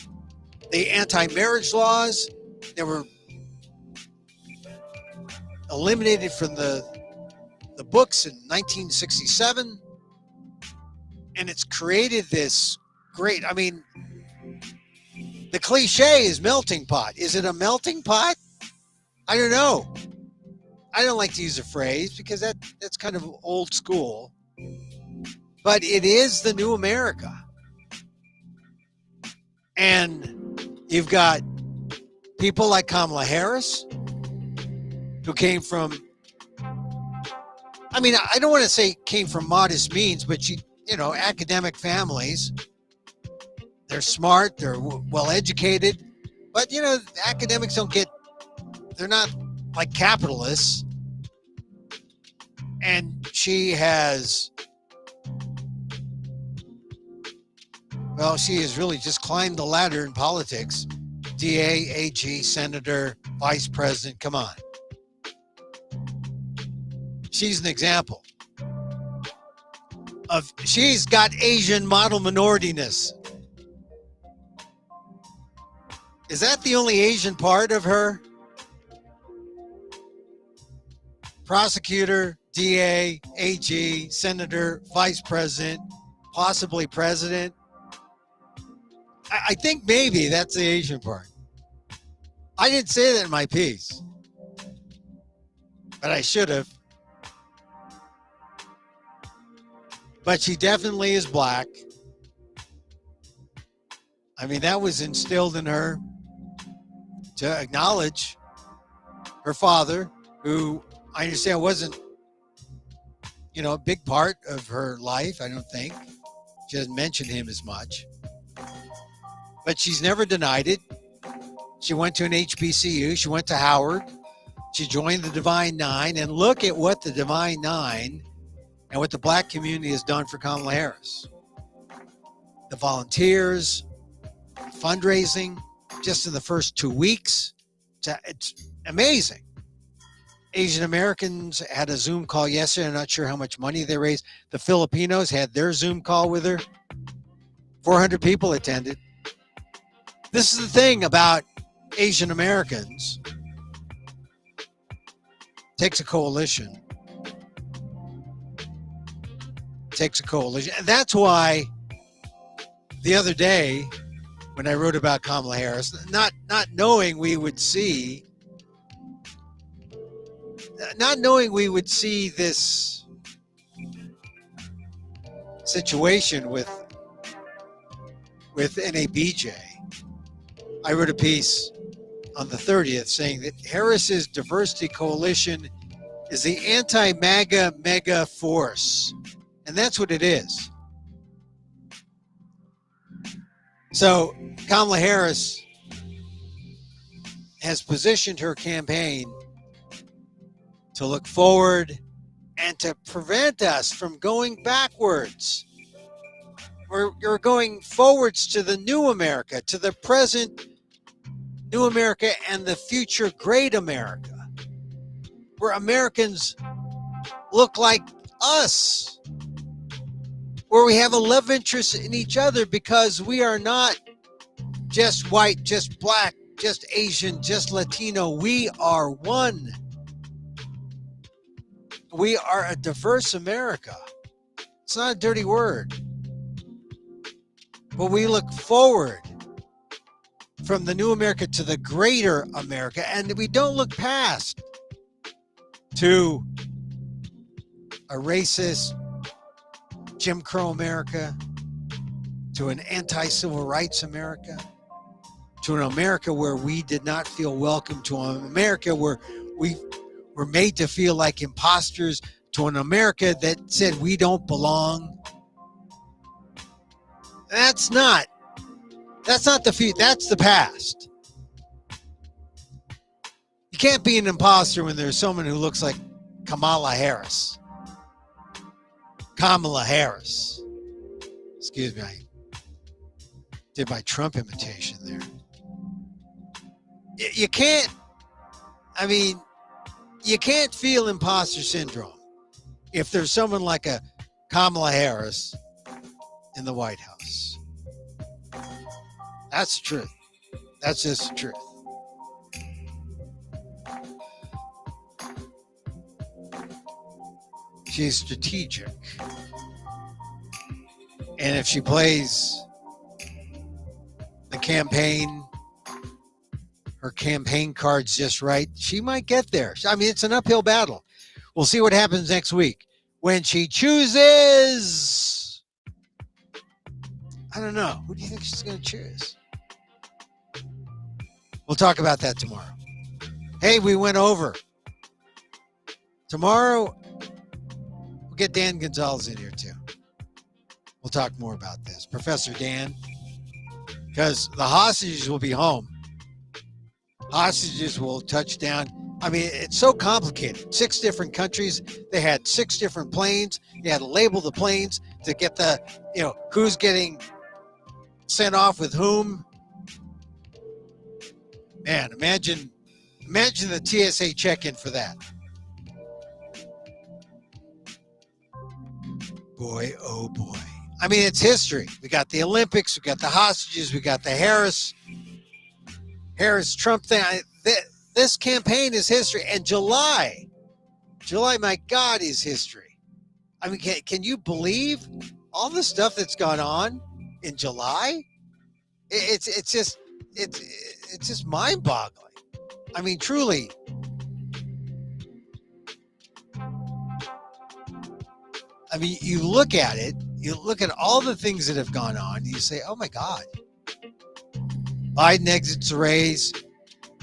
Speaker 1: the anti-marriage laws that were eliminated from the books in 1967. And it's created this great, I mean, the cliche is melting pot. Is it a melting pot? I don't know. I don't like to use a phrase because that's kind of old school. But it is the new America. And you've got people like Kamala Harris, who came from, I mean, I don't want to say came from modest means, but academic families. They're smart, they're well educated, but academics they're not like capitalists. And she has really just climbed the ladder in politics. DA, AG, senator, vice president, come on. She's an example she's got Asian model minorityness. Is that the only Asian part of her? Prosecutor, DA, AG, senator, vice president, possibly president. I think maybe that's the Asian part. I didn't say that in my piece, but I should have. But she definitely is black. I mean, that was instilled in her to acknowledge her father, who I understand wasn't, a big part of her life, I don't think. She doesn't mention him as much. But she's never denied it. She went to an HBCU. She went to Howard. She joined the Divine Nine. And look at what the Divine Nine and what the black community has done for Kamala Harris. The volunteers, fundraising, just in the first 2 weeks. It's amazing. Asian Americans had a Zoom call yesterday. I'm not sure how much money they raised. The Filipinos had their Zoom call with her. 400 people attended. This is the thing about Asian Americans. Takes a coalition. And that's why the other day when I wrote about Kamala Harris, not knowing we would see this situation with NABJ, I wrote a piece on the 30th saying that Harris's diversity coalition is the anti-MAGA mega force. And that's what it is. So Kamala Harris has positioned her campaign to look forward and to prevent us from going backwards. We're going forwards to the new America, to the present new America and the future great America, where Americans look like us, where we have a love interest in each other because we are not just white, just black, just Asian, just Latino. We are one. We are a diverse America. It's not a dirty word. But we look forward from the new America to the greater America, and we don't look past to a racist Jim Crow America, to an anti-civil rights America, to an America where we did not feel welcome, to an America where we were made to feel like imposters, to an America that said we don't belong. That's not the future. That's the past. You can't be an imposter when there's someone who looks like Kamala Harris. Excuse me, I did my Trump imitation there. You can't, I mean, you can't feel imposter syndrome if there's someone like a Kamala Harris in the White House. That's the truth. That's just the truth. She's strategic. And if she plays the campaign, her campaign cards just right, she might get there. I mean, it's an uphill battle. We'll see what happens next week when she chooses. I don't know. Who do you think she's going to choose? We'll talk about that tomorrow. Hey, we went over. Tomorrow, we'll get Dan Gonzalez in here too. We'll talk more about this. Professor Dan, because the hostages will be home. Hostages will touch down. I mean, it's so complicated. 6 different countries. They had 6 different planes. You had to label the planes to get the, who's getting sent off with whom. Man, imagine the TSA check-in for that. Boy, oh boy. I mean, it's history. We got the Olympics. We got the hostages. We got the Harris-Trump thing. This campaign is history. And July, my God, is history. I mean, can you believe all the stuff that's gone on in July? It's just mind-boggling. I mean, truly. I mean, you look at it, you look at all the things that have gone on, and you say, oh my God. Biden exits the race.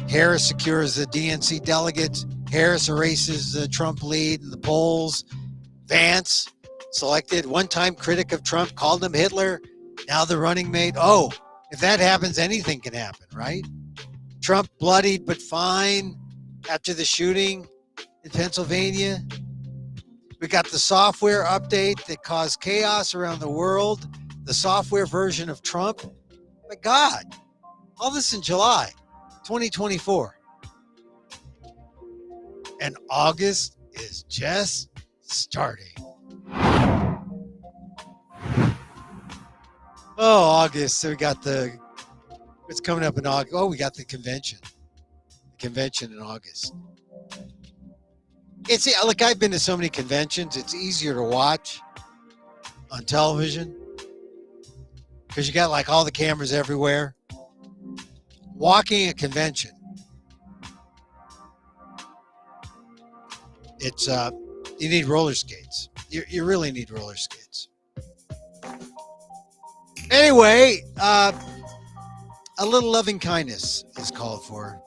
Speaker 1: Harris secures the DNC delegates. Harris erases the Trump lead in the polls. Vance, selected one-time critic of Trump, called him Hitler. Now the running mate. Oh, if that happens, anything can happen, right? Trump bloodied but fine after the shooting in Pennsylvania. We got the software update that caused chaos around the world. The software version of Trump. My God, all this in July 2024. And August is just starting. Oh, August. So we got what's coming up in August? Oh, we got the convention. The convention in August. Look, I've been to so many conventions. It's easier to watch on television because you got like all the cameras everywhere. Walking a convention, it's you need roller skates. You really need roller skates. Anyway, a little loving kindness is called for.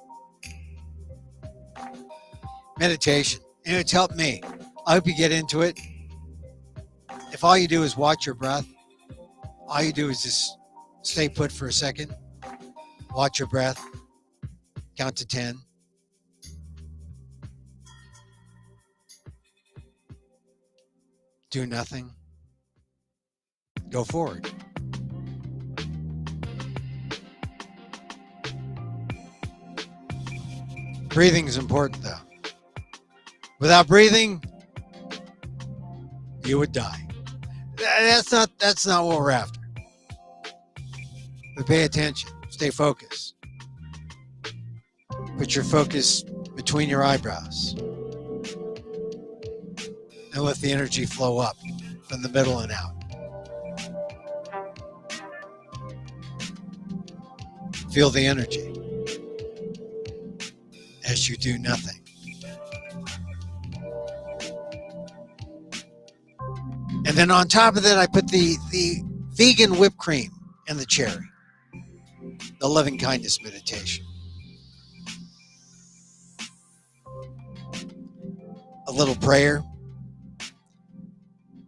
Speaker 1: Meditation. And it's helped me. I hope you get into it. If all you do is watch your breath, all you do is just stay put for a second, watch your breath, count to 10. Do nothing. Go forward. Breathing is important, though. Without breathing, you would die. That's not what we're after. But pay attention. Stay focused. Put your focus between your eyebrows. And let the energy flow up from the middle and out. Feel the energy as you do nothing. And then on top of that, I put the vegan whipped cream and the cherry. The loving kindness meditation. A little prayer.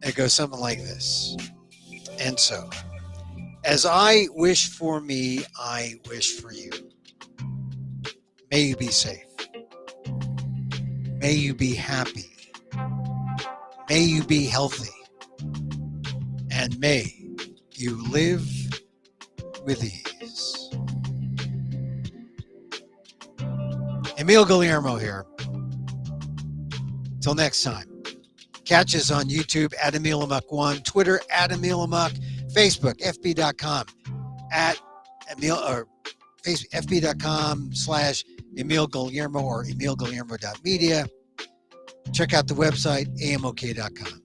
Speaker 1: It goes something like this. And so, as I wish for me, I wish for you. May you be safe. May you be happy. May you be healthy. And may you live with ease. Emil Guillermo here. Till next time. Catch us on YouTube at EmilAmok1, Twitter at EmilAmok, Facebook, fb.com at Emil, or fb.com/Emil Guillermo or emilguillermo.media. Check out the website, amok.com.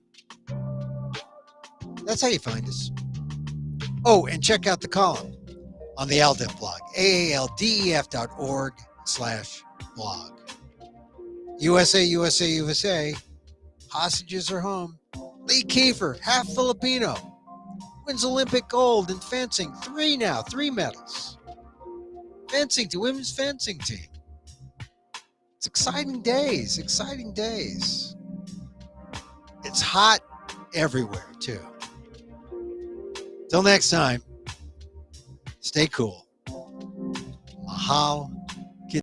Speaker 1: That's how you find us. Oh, and check out the column on the ALDEF blog, aaldef.org/blog. USA, USA, USA. Hostages are home. Lee Kiefer, half Filipino, wins Olympic gold in fencing. 3 medals. Fencing to women's fencing team. It's exciting days, exciting days. It's hot everywhere, too. Till next time, stay cool. Mahal